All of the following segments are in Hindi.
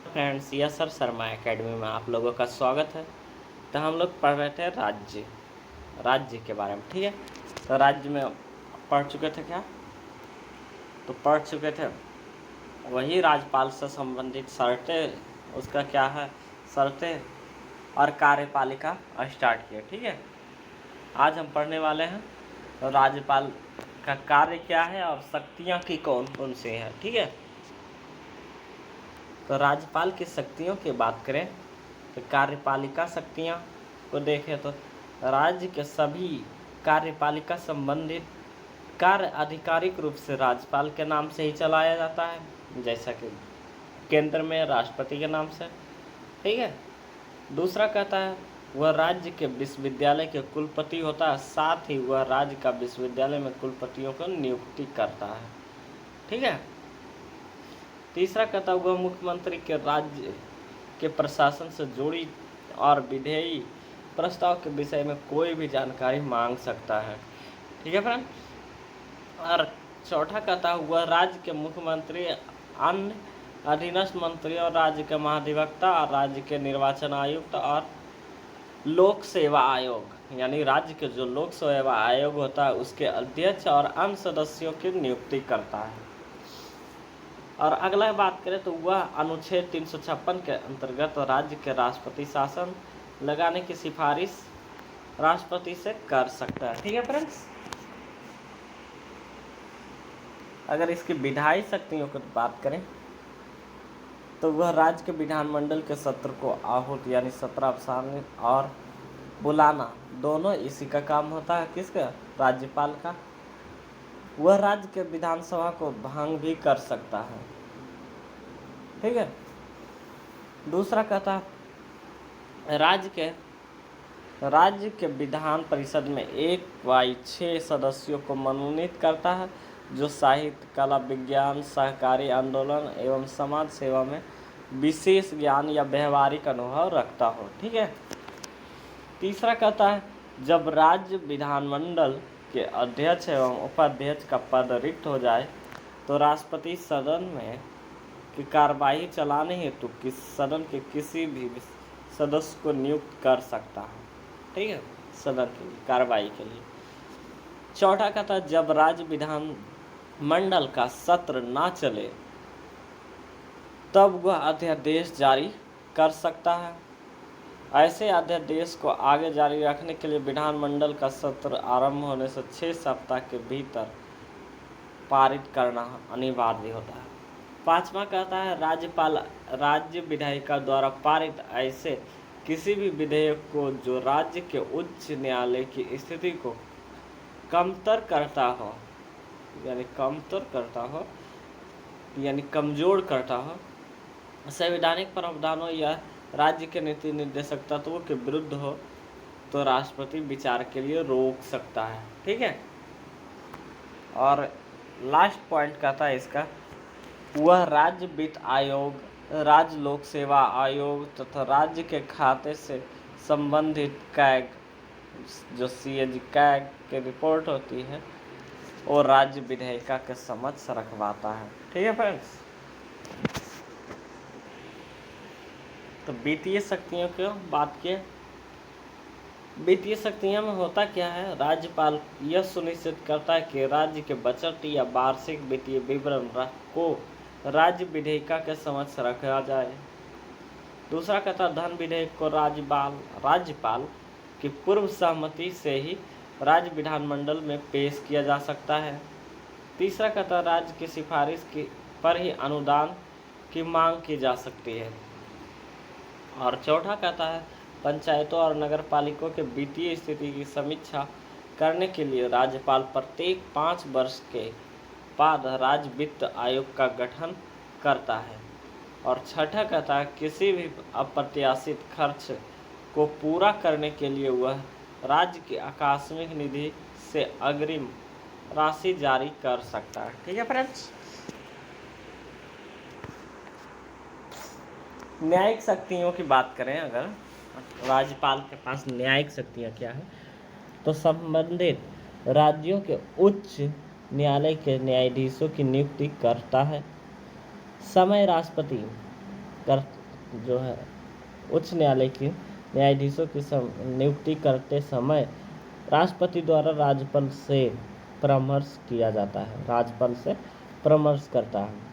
Friends, yes sir Sharma academy में आप लोगों का स्वागत है। तो हम लोग पढ़ रहे थे राज्य के बारे में। ठीक है, तो राज्य में पढ़ चुके थे क्या? तो पढ़ चुके थे वही राज्यपाल से संबंधित शर्तें, उसका क्या है शर्तें और कार्यपालिका स्टार्ट किए। ठीक है, आज हम पढ़ने वाले हैं तो राज्यपाल का कार्य क्या है और शक्तियाँ की कौन कौन सी हैं। ठीक है, तो राज्यपाल की शक्तियों की बात करें तो कार्यपालिका शक्तियाँ को देखें तो राज्य के सभी कार्यपालिका संबंधित कार्य आधिकारिक रूप से राज्यपाल के नाम से ही चलाया जाता है, जैसा कि केंद्र में राष्ट्रपति के नाम से। ठीक है, दूसरा कहता है वह राज्य के विश्वविद्यालय के कुलपति होता है, साथ ही वह राज्य का विश्वविद्यालय में कुलपतियों को नियुक्ति करता है। ठीक है, तीसरा कहता हुआ मुख्यमंत्री के राज्य के प्रशासन से जुड़ी और विधेयी प्रस्ताव के विषय में कोई भी जानकारी मांग सकता है। ठीक है फ्रेंड, और चौथा कहता हुआ राज्य के मुख्यमंत्री, अन्य अधीनस्थ मंत्री और राज्य के महाधिवक्ता और राज्य के निर्वाचन आयुक्त और लोक सेवा आयोग, यानी राज्य के जो लोक सेवा आयोग होता है उसके अध्यक्ष और अन्य सदस्यों की नियुक्ति करता है। और अगला बात करें तो वह अनुच्छेद 356 के अंतर्गत राज्य के राष्ट्रपति शासन लगाने की सिफारिश राष्ट्रपति से कर सकता है। ठीक है फ्रेंड्स, अगर इसकी विधायी शक्तियों की बात करें तो वह राज्य के विधानमंडल के सत्र को आहूत यानी सत्र अवसान और बुलाना दोनों इसी का काम होता है। किसका? राज्यपाल का। वह राज्य के विधानसभा को भंग भी कर सकता है। ठीक है, दूसरा कहता राज्य के विधान परिषद में 1/6 सदस्यों को मनोनीत करता है जो साहित्य, कला, विज्ञान, सहकारी आंदोलन एवं समाज सेवा में विशेष ज्ञान या व्यवहारिक अनुभव रखता हो। ठीक है, तीसरा कहता है जब राज्य विधानमंडल के अध्यक्ष एवं उपाध्यक्ष का पद रिक्त हो जाए तो राष्ट्रपति सदन में की कार्यवाही चलाने हेतु सदन के किसी भी सदस्य को नियुक्त कर सकता है। ठीक है, सदन के लिए कार्रवाई के लिए। चौथा कहता है जब राज्य विधानमंडल का सत्र ना चले तब वह अध्यादेश जारी कर सकता है। ऐसे अध्यादेश को आगे जारी रखने के लिए विधानमंडल का सत्र आरंभ होने से 6 सप्ताह के भीतर पारित करना अनिवार्य होता है। पांचवा कहता है राज्यपाल राज्य विधायिका द्वारा पारित ऐसे किसी भी विधेयक को जो राज्य के उच्च न्यायालय की स्थिति को कमतर करता हो यानी कमजोर करता हो, संवैधानिक प्रावधानों या राज्य के नीति निर्देशक तत्वों के विरुद्ध हो तो राष्ट्रपति विचार के लिए रोक सकता है। ठीक है, और लास्ट पॉइंट कहता है इसका वह राज्य वित्त आयोग, राज्य लोक सेवा आयोग तथा राज्य के खाते से संबंधित कैग जो CAG कैग की रिपोर्ट होती है और राज्य विधायिका के समक्ष रखवाता है। ठीक है फ्रेंड्स, तो वित्तीय शक्तियों की बात किए। वित्तीय शक्तियों में होता क्या है, राज्यपाल यह सुनिश्चित करता है कि राज्य के बजट या वार्षिक वित्तीय विवरण को राज्य विधायिका के समक्ष रखा जाए। दूसरा कहता धन विधेयक को राज्यपाल की पूर्व सहमति से ही राज्य विधानमंडल में पेश किया जा सकता है। तीसरा कहता राज्य की सिफारिश पर ही अनुदान की मांग की जा सकती है। और चौथा कहता है पंचायतों और नगर पालिकाओं के वित्तीय स्थिति की समीक्षा करने के लिए राज्यपाल प्रत्येक 5 वर्ष के बाद राज्य वित्त आयोग का गठन करता है। और छठा कहता है किसी भी अप्रत्याशित खर्च को पूरा करने के लिए वह राज्य की आकस्मिक निधि से अग्रिम राशि जारी कर सकता है। ठीक है फ्रेंड्स, न्यायिक शक्तियों की बात करें, अगर राज्यपाल के पास न्यायिक शक्तियाँ क्या है तो संबंधित राज्यों के उच्च न्यायालय के न्यायाधीशों की नियुक्ति करता है, समय राष्ट्रपति जो है उच्च न्यायालय की न्यायाधीशों की नियुक्ति करते समय राष्ट्रपति द्वारा राज्यपाल से परामर्श किया जाता है, राज्यपाल से परामर्श करता है।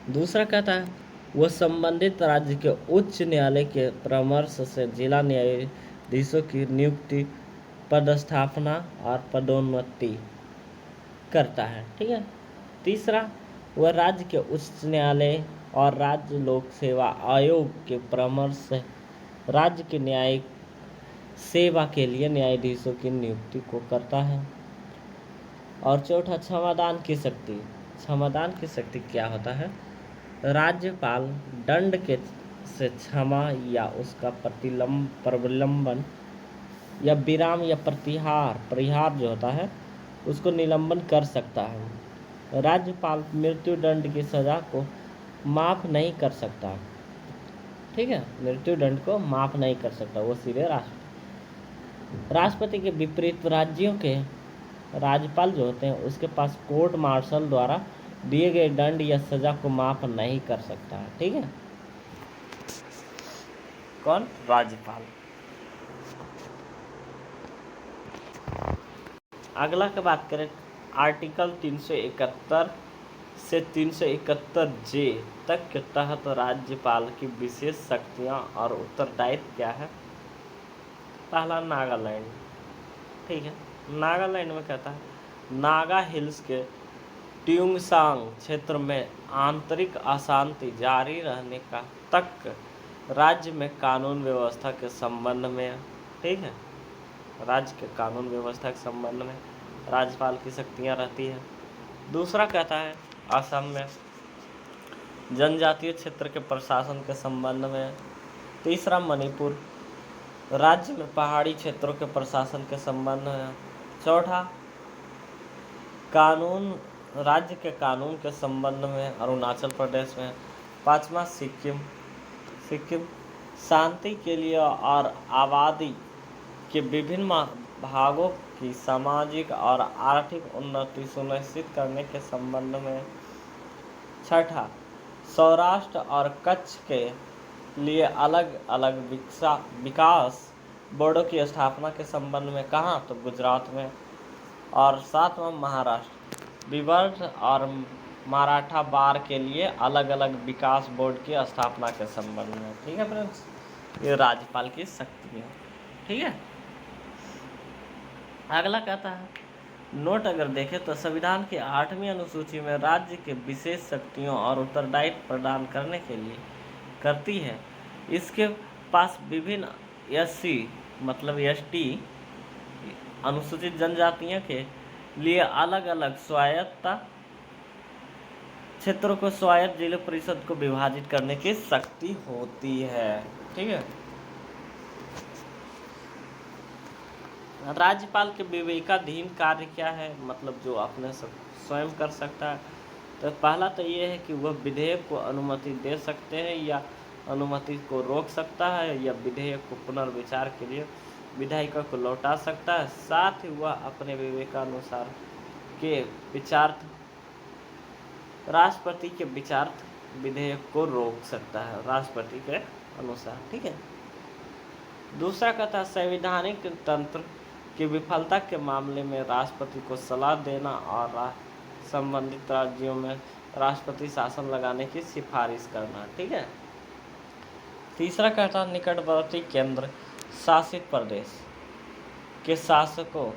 दूसरा कहता है वह संबंधित राज्य के उच्च न्यायालय के परामर्श से जिला न्यायाधीशों की नियुक्ति, पदस्थापना और पदोन्नति करता है। ठीक है। तीसरा, वह राज्य के उच्च न्यायालय और राज्य लोक सेवा आयोग के परामर्श से राज्य के न्यायिक सेवा के लिए न्यायाधीशों की नियुक्ति को करता है। और चौथा, क्षमादान की शक्ति। क्षमादान की शक्ति क्या होता है? राज्यपाल दंड के से क्षमा या उसका प्रलंबन या विराम या परिहार जो होता है उसको निलंबन कर सकता है। राज्यपाल मृत्यु दंड की सजा को माफ नहीं कर सकता। ठीक है, मृत्यु दंड को माफ नहीं कर सकता, वो सीधे राष्ट्रपति के विपरीत राज्यों के राज्यपाल जो होते हैं उसके पास कोर्ट मार्शल द्वारा दिए गए दंड या सजा को माफ नहीं कर सकता है। ठीक है, कौन? राज्यपाल। अगला की बात करें, आर्टिकल 371 से 371 जे तक के तहत राज्यपाल की विशेष शक्तियां और उत्तरदायित्व क्या है? पहला, नागालैंड। ठीक है, नागालैंड में कहता है नागा हिल्स के ट्यूंगसांग क्षेत्र में आंतरिक अशांति जारी रहने का तक राज्य में कानून व्यवस्था के संबंध में, ठीक है, राज्य के कानून व्यवस्था के संबंध में राज्यपाल की शक्तियां रहती है। दूसरा कहता है असम में जनजातीय क्षेत्र के प्रशासन के संबंध में। तीसरा, मणिपुर राज्य में पहाड़ी क्षेत्रों के प्रशासन के संबंध में। चौथा, कानून राज्य के कानून के संबंध में अरुणाचल प्रदेश में। पांचवा, सिक्किम शांति के लिए और आबादी के विभिन्न भागों की सामाजिक और आर्थिक उन्नति सुनिश्चित करने के संबंध में। छठा, सौराष्ट्र और कच्छ के लिए अलग अलग विकास बोर्डों की स्थापना के संबंध में। कहाँ? तो गुजरात में। और सातवां, महाराष्ट्र विदर्भ और मराठा बार के लिए अलग अलग विकास बोर्ड की स्थापना के संबंध में। ठीक है फ्रेंड्स, ये राज्यपाल की शक्ति है। ठीक है, अगला कहता है नोट अगर देखें तो संविधान की 8वीं अनुसूची में राज्य के विशेष शक्तियों और उत्तरदायित्व प्रदान करने के लिए करती है। इसके पास विभिन्न SC मतलब ST अनुसूचित जनजातियों के लिए अलग अलग स्वायत्तता क्षेत्रों को स्वायत्त जिला परिषद को विभाजित करने की शक्ति होती है। ठीक है, राज्यपाल के विवेकाधीन कार्य क्या है? मतलब जो अपने स्वयं कर सकता है। तो पहला तो ये है कि वह विधेयक को अनुमति दे सकते हैं या अनुमति को रोक सकता है, या विधेयक को पुनर्विचार के लिए विधायिका को लौटा सकता है। साथ ही वह अपने विवेकानुसार के विचारार्थ राष्ट्रपति के विचारार्थ विधेयक को रोक सकता है राष्ट्रपति के अनुसार। ठीक है, दूसरा कहता है संवैधानिक तंत्र की विफलता के मामले में राष्ट्रपति को सलाह देना और संबंधित राज्यों में राष्ट्रपति शासन लगाने की सिफारिश करना। ठीक है, तीसरा कहता है निकटवर्ती केंद्र शासित प्रदेश के शासकों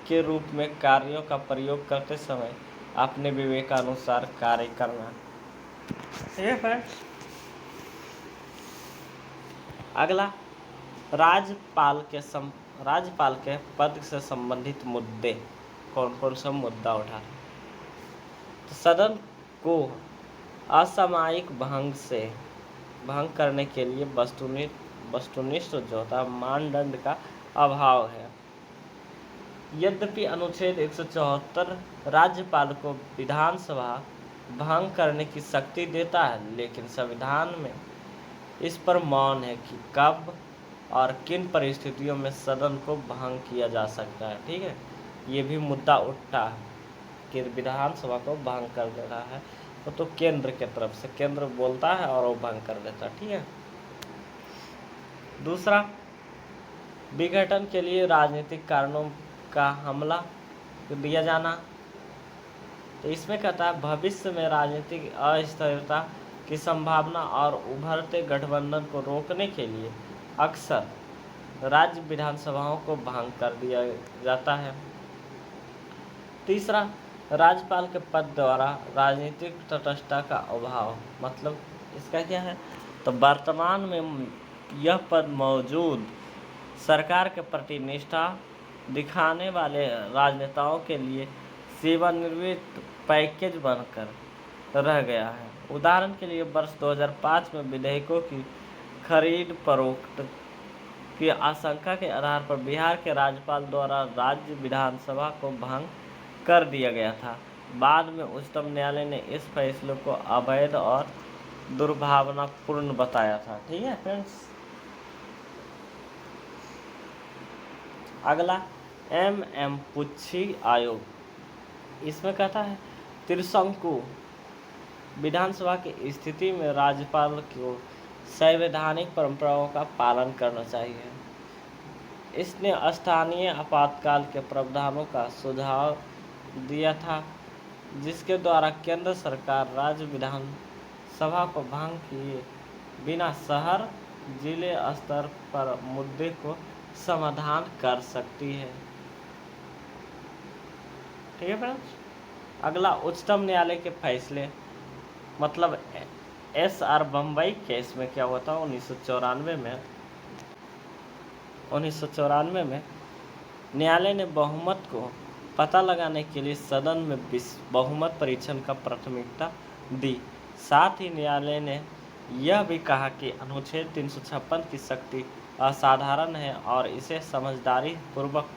के रूप में कार्यों का प्रयोग करते समय अपने विवेकानुसार कार्य करना। ठीक है फ्रेंड्स, अगला राज्यपाल के पद से संबंधित मुद्दे कौन कौन सा मुद्दा उठा? तो सदन को असामयिक भंग करने के लिए वस्तुनिष्ठ जो होता है मानदंड का अभाव है। यद्यपि अनुच्छेद 174 राज्यपाल को विधानसभा भंग करने की शक्ति देता है, लेकिन संविधान में इस पर मौन है कि कब और किन परिस्थितियों में सदन को भंग किया जा सकता है। ठीक है, ये भी मुद्दा उठता है कि विधानसभा को भंग कर देना है तो केंद्र के तरफ से, केंद्र बोलता है और वो भंग कर देता है। ठीक है। दूसरा, विघटन के लिए राजनीतिक कारणों का हमला दिया जाना। तो इसमें कहता है भविष्य में राजनीतिक अस्थिरता की संभावना और उभरते गठबंधन को रोकने के लिए अक्सर राज्य विधानसभाओं को भंग कर दिया जाता है। तीसरा, राज्यपाल के पद द्वारा राजनीतिक तटस्थता का अभाव। मतलब इसका क्या है, तो वर्तमान में यह पद मौजूद सरकार के प्रति निष्ठा दिखाने वाले राजनेताओं के लिए सेवानिवृत्त पैकेज बनकर रह गया है। उदाहरण के लिए वर्ष 2005 में विधेयकों की खरीद फरोख्त की आशंका के आधार पर बिहार के राज्यपाल द्वारा राज्य विधानसभा को भंग कर दिया गया था। बाद में उच्चतम न्यायालय ने इस फैसले को अवैध और दुर्भावनापूर्ण बताया था। ठीक है फ्रेंड्स। अगला, MM पुच्छी आयोग। इसमें कहता है त्रिशंकु विधानसभा की स्थिति में राज्यपाल को संवैधानिक परंपराओं का पालन करना चाहिए। इसने स्थानीय आपातकाल के प्रावधानों का सुझाव दिया था, जिसके द्वारा केंद्र सरकार राज्य विधानसभा को भंग किए बिना शहर जिले स्तर पर मुद्दे को समाधान कर सकती है। ठीक है फ्रेंड्स। अगला, उच्चतम न्यायालय के फैसले। मतलब SR बम्बई केस में क्या हुआ था 1994 में न्यायालय ने बहुमत को पता लगाने के लिए सदन में बहुमत परीक्षण का प्राथमिकता दी। साथ ही न्यायालय ने यह भी कहा कि अनुच्छेद 356 की शक्ति असाधारण है और इसे समझदारी पूर्वक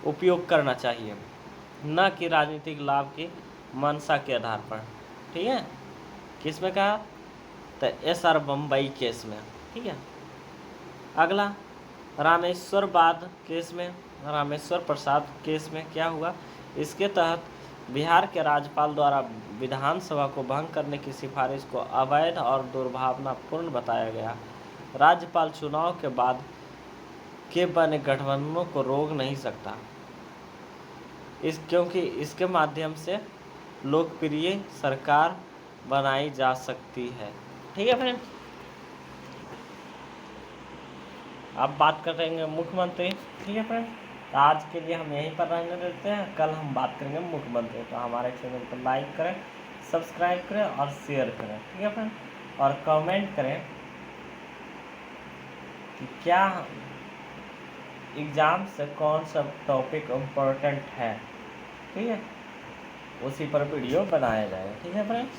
उपयोग करना चाहिए, न कि राजनीतिक लाभ की मंशा के आधार पर। ठीक है। किस में कहा, तो SR बम्बई केस में। ठीक है। अगला, रामेश्वरवाद केस में, रामेश्वर प्रसाद केस में क्या हुआ, इसके तहत बिहार के राज्यपाल द्वारा विधानसभा को भंग करने की सिफारिश को अवैध और दुर्भावनापूर्ण बताया गया। राज्यपाल चुनाव के बाद के बने गठबंधनों को रोक नहीं सकता, क्योंकि इसके माध्यम से लोकप्रिय सरकार बनाई जा सकती है। ठीक है फ्रेंड्स। अब बात करेंगे मुख्यमंत्री। ठीक है फ्रेंड्स। तो आज के लिए हम यहीं पर रहने देते हैं, कल हम बात करेंगे मुख्यमंत्री। तो हमारे चैनल को लाइक करें, सब्सक्राइब करें और शेयर करें। ठीक है फ्रेंड्स। और कमेंट करें कि क्या एग्ज़ाम से कौन सा टॉपिक इम्पोर्टेंट है। ठीक है, उसी पर वीडियो बनाया जाएगा। ठीक है फ्रेंड्स।